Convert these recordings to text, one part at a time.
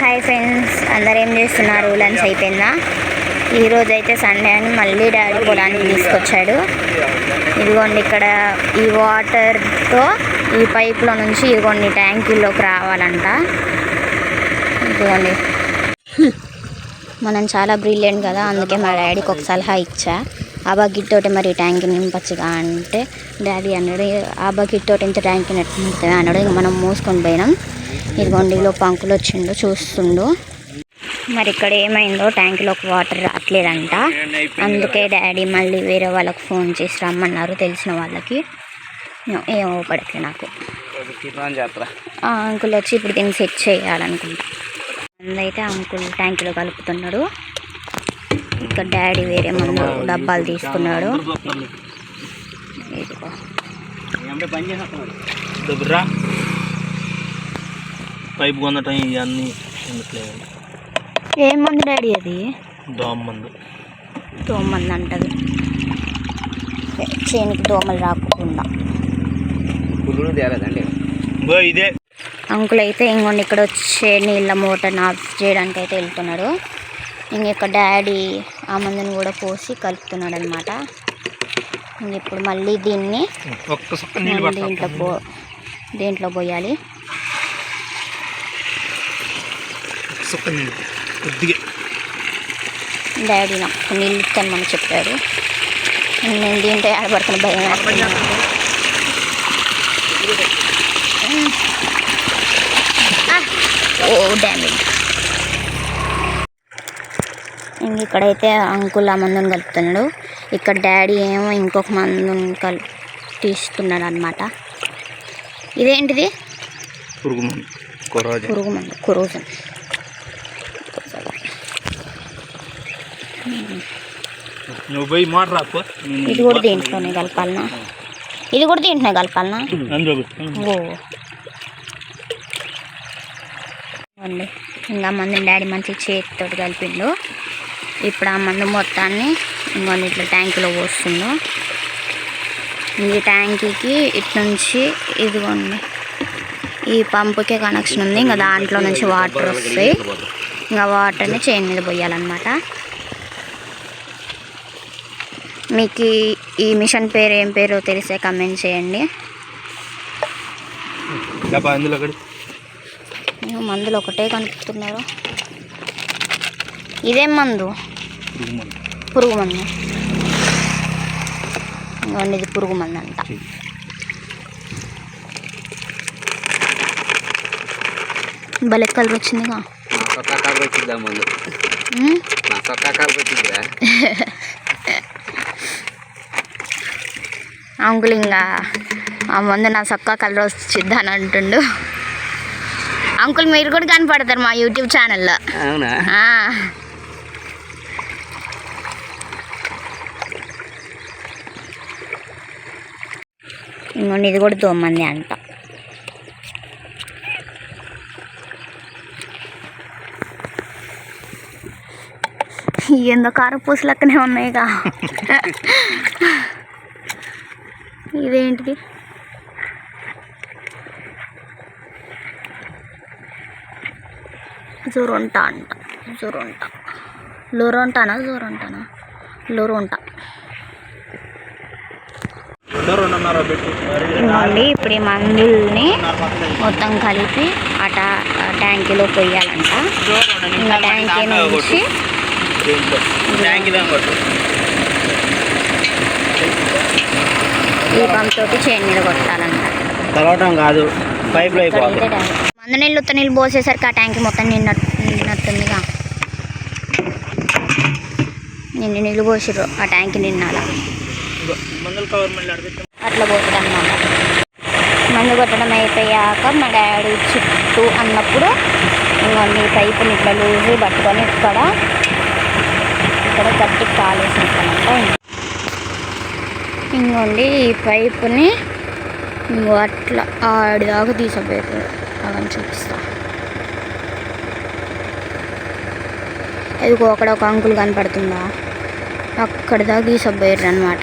Hi friends, అందరు ఏం చేస్తున్నారు? లంచ్ అయిపోయిందా? ఈరోజు అయితే సండే అని మళ్ళీ డాడీ పొలానికి తీసుకొచ్చాడు. ఇదిగోండి, ఇక్కడ ఈ వాటర్తో ఈ పైప్లో నుంచి ఇదిగోండి ట్యాంకీలోకి రావాలంట. ఇదిగోండి, మనం చాలా బ్రిలియంట్ కదా, అందుకే మా డాడీకి ఒక సలహా ఇచ్చా. ఆ బకెట్ తోటి మరి ట్యాంక్ నింపచ్చుగా అంటే డాడీ అన్నాడు, ఆ బకెట్ తోటి ఇంత ట్యాంక్ నింపుతుంది అన్నాడు. ఇంక మనం మూసుకొని పోయినాం. ఇదిగోండి, లో పంకులు వచ్చిండు చూస్తుండు. మరి ఇక్కడ ఏమైందో ట్యాంకులోకి వాటర్ రావట్లేదంట. అందుకే డాడీ మళ్ళీ వేరే వాళ్ళకి ఫోన్ చేసి రమ్మన్నారు, తెలిసిన వాళ్ళకి. ఏమో పడట్లే నాకు. అంకుల్ వచ్చి ఇప్పుడు దీన్ని సెట్ చేయాలనుకుంటా. అందుకైతే అంకుల్ ట్యాంకులో కలుపుతున్నాడు. ఇక్కడ డాడీ వేరే మందు డబ్బాలు తీసుకున్నాడు. ఇదిగో పైపు కొనటం ఇవన్నీ ఏం మందు డాడీ? అది దోమందు అంటది, చేనికి దోమలు రాకుండా. ఇదే అంకుల్ అయితే ఇంకొండి ఇక్కడ వచ్చే నీళ్ళ మోటార్ని ఆఫ్ చేయడానికి అయితే వెళ్తున్నాడు. ఇంక డాడీ ఆ మందుని కూడా పోసి కలుపుతున్నాడు అనమాట. ఇప్పుడు మళ్ళీ దీన్ని దీంట్లో పోయాలి. డాడీ నాకు నీళ్ళు ఇస్తామని చెప్పాడు. నేను దీంట్లో ఆడపడుతున్న భయం. ఓ డ్యామేజ్. ఇక్కడైతే అంకుల్ ఆ మందుని కలుపుతున్నాడు. ఇక్కడ డాడీ ఏమో ఇంకొక మందుని తీస్తున్నాడు అనమాట. ఇదేంటిది? పురుగు మందు, కొరోజన్. ఇది కూడా దీంట్లోనే కలపాలనా? ఓ అండి, ఇంకా మందుని డాడీ మంచి చేతితో కలిపిండు. ఇప్పుడు ఆ మందు మొత్తాన్ని ఇంకొన్ని ఇట్లా ట్యాంకులో పోస్తుండు. ఈ ట్యాంకీకి ఇటు నుంచి ఇదిగోండి ఈ పంపుకే కనెక్షన్ ఉంది. ఇంకా దాంట్లో నుంచి వాటర్ వస్తాయి. ఇంకా వాటర్ని చైన్ మీద పోయాలన్నమాట. మీకు ఈ మిషన్ పేరు ఏం పేరో తెలిసే కమెంట్ చేయండి. మందులు ఒకటే కనుక్కుతున్నారు. ఇదేం మందు? పురుగు మందు. ఇది పురుగు మందు అంట. భలే కలర్ వచ్చిందిగా. అంకుల్ ఇంకా ఆ మందు నా సొక్కా కలర్ వచ్చిద్దా అని అంటుండు. అంకుల్ మీరు కూడా కనపడతారు మా యూట్యూబ్ ఛానల్లో. అవునా? ఇంకొండి ఇది కూడా దోమంది అంట. ఏందో కారపూస లెక్కనే ఉన్నాయిగా. ఇదేంటిది? జోరొంట అంట. లోరొంటానా? లోరొంట. ఇప్పుడు ఈ మందుల్ని మొత్తం కలిపి ట్యాంకీలో పోయాలంట. ఇంకా ట్యాంకీ నుంచి ఈ పంప్ తోటి చైన్ మీద కొట్టాలంట. మందు నీళ్ళు ఉత్త నీళ్ళు పోసేసరికి ఆ ట్యాంకీ మొత్తం నిన్నట్టుందిగా. నిన్న నీళ్ళు పోసిర్రు, ఆ ట్యాంకీ నిన్నాల అట్లా పోతుంది అన్నమాట. మందు కొట్టడం అయిపోయాక మా డాడీ చుట్టూ అన్నప్పుడు ఇంకొన్ని పైపుని ఇట్లా లూజు పట్టుకొని ఇక్కడ గట్టి కాలేసినట్లనంట. ఇంకోండి ఈ పైపుని అట్లా ఆడిదాకా తీసిపోయారు. అవన్నీ చూపిస్తా. ఇదిగో అక్కడ ఒక అంకుల్ కనపడుతుందా, అక్కడ దాకా తీసిపోయారు అనమాట.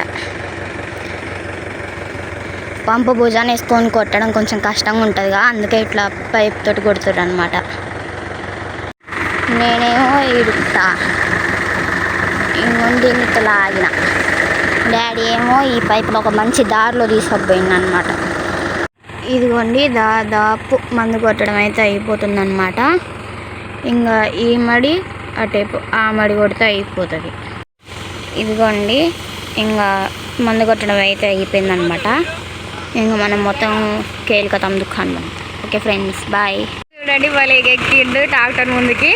పంపు భుజాన్ని వేసుకొని కొట్టడం కొంచెం కష్టంగా ఉంటుందిగా, అందుకే ఇట్లా పైప్ తోటి కొడుతుర్రు అనమాట. నేనేమో ఇడుకుతా ఇంకొండి ఇట్లా లాగిన. డాడీ ఏమో ఈ పైపులో ఒక మంచి దారిలో తీసుకుపోయింది అనమాట. ఇదిగోండి దాదాపు మందు కొట్టడం అయితే అయిపోతుందన్నమాట. ఇంకా ఈ మడి అటేపు ఆ మడి కొడితే అయిపోతుంది. ఇదిగోండి ఇంకా మందు కొట్టడం అయితే అయిపోయిందనమాట. ఇంకా మనం మొత్తం కేల్కతాం దుకాణం. Okay friends, bye. చూడండి వాళ్ళు ఎక్కిండు ట్రాక్టర్ ముందుకి.